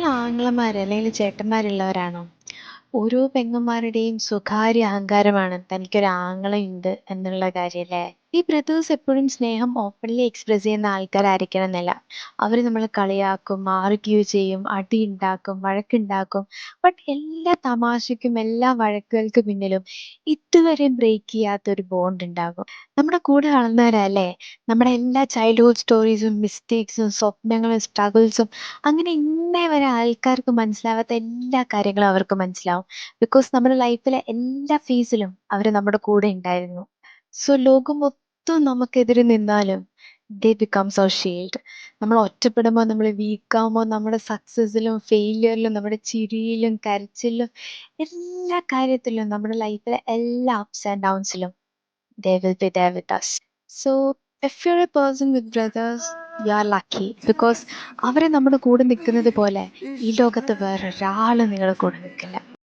ആങ്ങളമാര് അല്ലെങ്കിൽ ചേട്ടന്മാരുള്ളവരാണോ? ഓരോ പെങ്ങന്മാരുടെയും സ്വകാര്യ അഹങ്കാരമാണ് തനിക്കൊരു ആങ്ങളയുണ്ട് എന്നുള്ള കാര്യല്ലേ? ഈ ബ്രദേഴ്സ് എപ്പോഴും സ്നേഹം ഓപ്പൺലി എക്സ്പ്രസ് ചെയ്യുന്ന ആൾക്കാരായിരിക്കണമെന്നില്ല. അവര് നമ്മളെ കളിയാക്കും, ആർഗ്യൂ ചെയ്യും, അടിയുണ്ടാക്കും, വഴക്കുണ്ടാക്കും. ബട്ട് എല്ലാ തമാശയ്ക്കും എല്ലാ വഴക്കുകൾക്ക് പിന്നിലും ഇതുവരെ ബ്രേക്ക് ചെയ്യാത്ത ഒരു ബോണ്ട് ഉണ്ടാകും. നമ്മുടെ കൂടെ വളർന്നവരല്ലേ? നമ്മുടെ എല്ലാ ചൈൽഡ്ഹുഡ് സ്റ്റോറീസും മിസ്റ്റേക്സും സ്വപ്നങ്ങളും സ്ട്രഗിൾസും അങ്ങനെ ഇന്നേ വരെ ആൾക്കാർക്ക് മനസ്സിലാവാത്ത എല്ലാ കാര്യങ്ങളും അവർക്ക് മനസ്സിലാവും. ബിക്കോസ് നമ്മുടെ ലൈഫിലെ എല്ലാ ഫേസിലും അവര് നമ്മുടെ കൂടെ ഉണ്ടായിരുന്നു. സോ ലോകം മൊത്തം നമുക്കെതിരെ നിന്നാലും ദേ ബിക്കംസ് അവർ ഷീൽഡ്. നമ്മൾ ഒറ്റപ്പെടുമ്പോൾ, നമ്മൾ വീക്കാവുമ്പോൾ, നമ്മുടെ സക്സസിലും ഫെയിലിയറിലും നമ്മുടെ ചിരിയിലും കരച്ചിലും എല്ലാ കാര്യത്തിലും നമ്മുടെ ലൈഫിലെ എല്ലാ അപ്സ് ആൻഡ് ഡൗൺസിലും they will be there with us. So if you're a person with brothers, you are lucky because അവരെ നമ്മുടെ കൂടെ നിൽക്കുന്നത് പോലെ ഈ ലോകത്ത് വേറൊരാളും നിങ്ങളുടെ കൂടെ നിൽക്കില്ല.